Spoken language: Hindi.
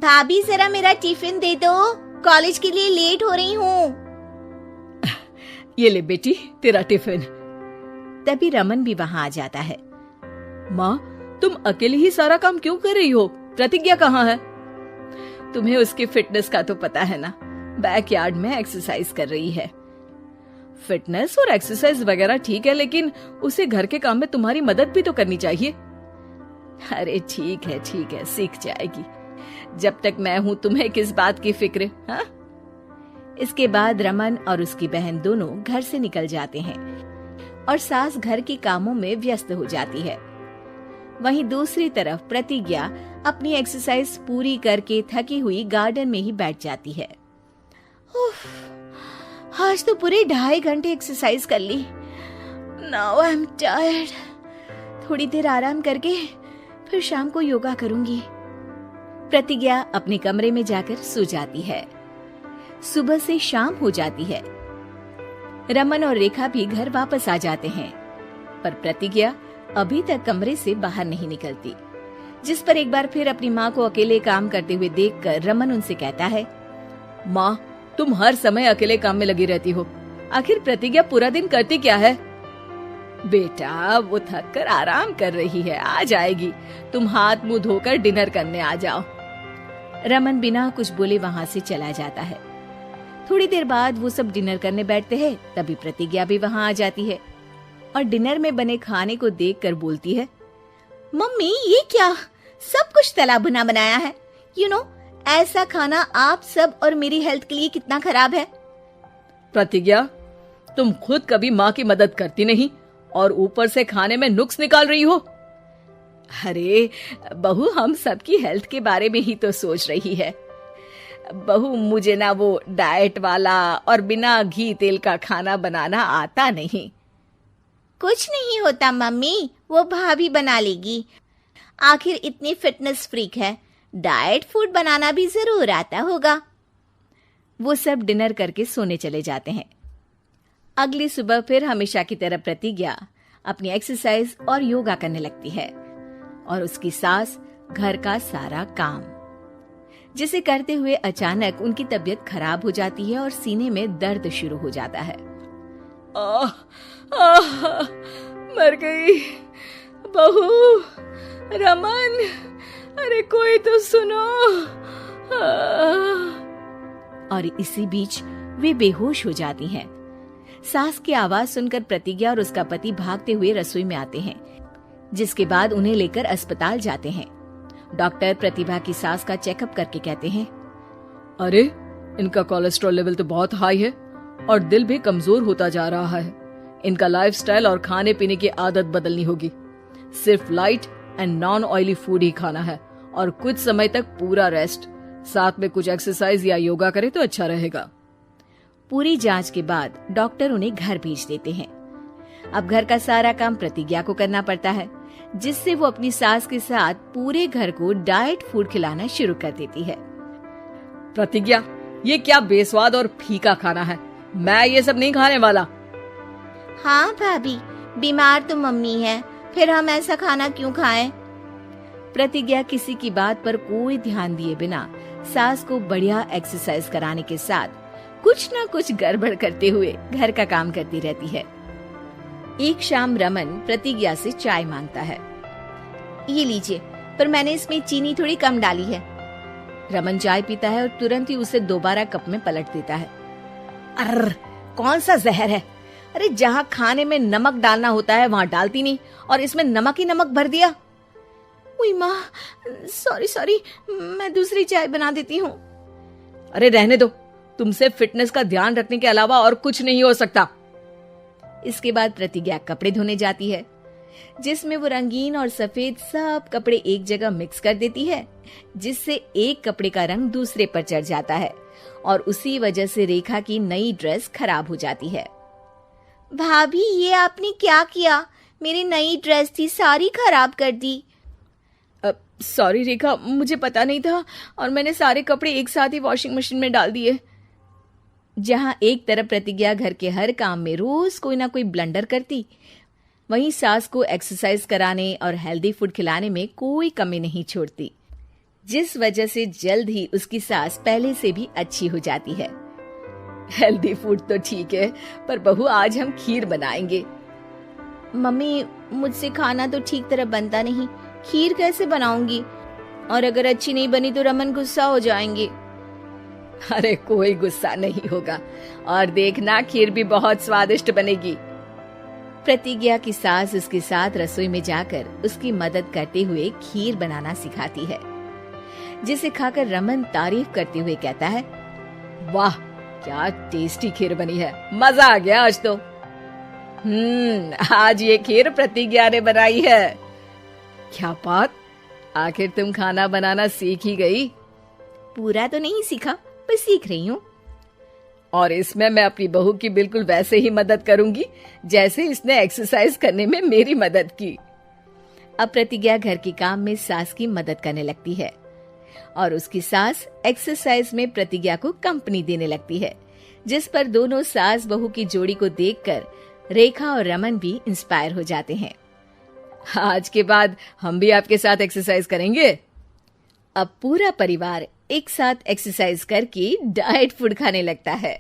भाभी जरा मेरा टिफिन दे दो, कॉलेज के लिए लेट हो रही हूँ। ये ले बेटी तेरा टिफिन। तभी रमन भी वहाँ आ जाता है। माँ, तुम अकेले ही सारा काम क्यों कर रही हो? प्रतिज्ञा कहाँ है? तुम्हें उसकी फिटनेस का तो पता है ना, बैकयार्ड में एक्सरसाइज कर रही है। फिटनेस और एक्सरसाइज वगैरह ठीक है, लेकिन उसे घर के काम में तुम्हारी मदद भी तो करनी चाहिए। अरे ठीक है, सीख जाएगी। जब तक मैं हूँ तुम्हें किस बात की फिक्र? हाँ? इसके बाद रमन और उसकी बहन दोनों घर से निकल जाते हैं और सास घर के कामों में व्यस्त हो जाती है। वहीं दूसरी तरफ प्रतिज्ञा अपनी एक्सरसाइज पूरी करके थकी हुई गार्डन में ही बैठ जाती है। आज तो पूरे 2.5 घंटे एक्सरसाइज कर ली। Now I am tired. थोड़ी देर आराम करके फिर शाम को योगा करूंगी। प्रतिज्ञा अपने कमरे में जाकर सो जाती है। सुबह से शाम हो जाती है। रमन और रेखा भी घर वापस आ जाते हैं, पर प्रतिज्ञा अभी तक कमरे से बाहर नहीं निकलती, जिस पर एक बार फिर अपनी माँ को अकेले काम करते हुए देखकर रमन उनसे कहता है, माँ, तुम हर समय अकेले काम में लगी रहती हो। आखिर प्रतिज्ञा पूरा दिन करती क्या है? बेटा, वो थक कर आराम कर रही है, आ जाएगी। तुम हाथ मुंह धोकर डिनर करने आ जाओ। रमन बिना कुछ बोले वहाँ से चला जाता है। थोड़ी देर बाद वो सब डिनर करने बैठते हैं। तभी प्रतिज्ञा भी वहाँ आ जाती है और डिनर में बने खाने को देखकर बोलती है, मम्मी ये क्या, सब कुछ तला भुना बनाया है। यू नो, ऐसा खाना आप सब और मेरी हेल्थ के लिए कितना खराब है। प्रतिज्ञा, तुम खुद कभी माँ की मदद करती नहीं और ऊपर से खाने में नुक्स निकाल रही हो। अरे बहू, हम सबकी हेल्थ के बारे में ही तो सोच रही है। बहू, मुझे ना वो डाइट वाला और बिना घी तेल का खाना बनाना आता नहीं। कुछ नहीं होता मम्मी, वो भाभी बना लेगी। आखिर इतनी फिटनेस फ्रीक है, डाइट फूड बनाना भी जरूर आता होगा। वो सब डिनर करके सोने चले जाते हैं। अगली सुबह फिर हमेशा की तरह प्रतिज्ञा अपनी एक्सरसाइज और योगा करने लगती है और उसकी सास घर का सारा काम, जिसे करते हुए अचानक उनकी तबीयत खराब हो जाती है और सीने में दर्द शुरू हो जाता है। मर गई बहू। रमन, अरे कोई तो सुनो। और इसी बीच वे बेहोश हो जाती हैं। सास की आवाज सुनकर प्रतिज्ञा और उसका पति भागते हुए रसोई में आते हैं, जिसके बाद उन्हें लेकर अस्पताल जाते हैं। डॉक्टर प्रतिभा की सास का चेकअप करके कहते हैं, अरे इनका कोलेस्ट्रॉल लेवल तो बहुत हाई है और दिल भी कमजोर होता जा रहा है। इनका लाइफस्टाइल और खाने पीने की आदत बदलनी होगी। सिर्फ light and non oily food ही खाना है और कुछ समय तक पूरा रेस्ट, साथ में कुछ एक्सरसाइज या योगा करे तो अच्छा रहेगा। पूरी जांच के बाद डॉक्टर उन्हें घर भेज देते हैं। अब घर का सारा काम प्रतिज्ञा को करना पड़ता है, जिससे वो अपनी सास के साथ पूरे घर को डाइट फूड खिलाना शुरू कर देती है। प्रतिज्ञा, ये क्या बेस्वाद और फीका खाना है, मैं ये सब नहीं खाने वाला। हाँ भाभी, बीमार तो मम्मी है, फिर हम ऐसा खाना क्यों खाएं? प्रतिज्ञा किसी की बात पर कोई ध्यान दिए बिना सास को बढ़िया एक्सरसाइज कराने के साथ कुछ न कुछ गड़बड़ करते हुए घर का काम करती रहती है। एक शाम रमन प्रतिज्ञा से चाय मांगता है। ये लीजिए, पर मैंने इसमें चीनी थोड़ी कम डाली है। रमन चाय पीता है और तुरंत ही उसे दोबारा कप में पलट देता है। अर्र, कौन सा जहर है? अरे जहाँ खाने में नमक डालना होता है वहाँ डालती नहीं और इसमें नमक ही नमक भर दिया। उई माँ, सॉरी, मैं दूसरी चाय बना देती हूँ। अरे रहने दो, तुमसे फिटनेस का ध्यान रखने के अलावा और कुछ नहीं हो सकता। इसके बाद प्रतिज्ञा कपड़े धोने जाती है, जिसमें वो रंगीन और सफेद सब कपड़े एक जगह मिक्स कर देती है, जिससे एक कपड़े का रंग दूसरे पर चढ़ जाता है और उसी वजह से रेखा की नई ड्रेस खराब हो जाती है। भाभी, ये आपने क्या किया? मेरी नई ड्रेस थी, सारी खराब कर दी। सॉरी रेखा, मुझे पता नहीं था और मैंने सारे कपड़े एक साथ ही वॉशिंग मशीन में डाल दिए। जहाँ एक तरफ प्रतिज्ञा घर के हर काम में रोज कोई ना कोई ब्लंडर करती, वहीं सास को एक्सरसाइज कराने और हेल्दी फूड खिलाने में कोई कमी नहीं छोड़ती। जिस वजह से जल्द ही उसकी सास पहले से भी अच्छी हो जाती है। हेल्दी फूड तो ठीक है, पर बहू आज हम खीर बनाएंगे। मम्मी, मुझसे खाना तो ठीक तरह बनता नहीं, खीर कैसे बनाऊंगी? और अगर अच्छी नहीं बनी तो रमन गुस्सा हो जाएंगे। अरे कोई गुस्सा नहीं होगा, और देखना खीर भी बहुत स्वादिष्ट बनेगी। प्रतिज्ञा की सास उसके साथ रसोई में जाकर उसकी मदद करते हुए खीर बनाना सिखाती है, जिसे खाकर रमन तारीफ करते हुए कहता है, वाह क्या टेस्टी खीर बनी है, मजा आ गया आज तो। आज ये खीर प्रतिज्ञा ने बनाई है। क्या बात, आखिर तुम खाना बनाना सीख ही गई? पूरा तो नहीं सीखा, पर सीख रही हूँ। और इसमें मैं अपनी बहू की बिल्कुल वैसे ही मदद करूंगी जैसे इसने एक्सरसाइज करने में मेरी मदद की। अब प्रतिज्ञा घर के काम में सास की मदद करने लगती है और उसकी सास एक्सरसाइज में प्रतिज्ञा को कंपनी देने लगती है, जिस पर दोनों सास बहू की जोड़ी को देखकर रेखा और रमन भी इंस्पायर हो जाते हैं। आज के बाद हम भी आपके साथ एक्सरसाइज करेंगे। अब पूरा परिवार एक साथ एक्सरसाइज करके डाइट फूड खाने लगता है।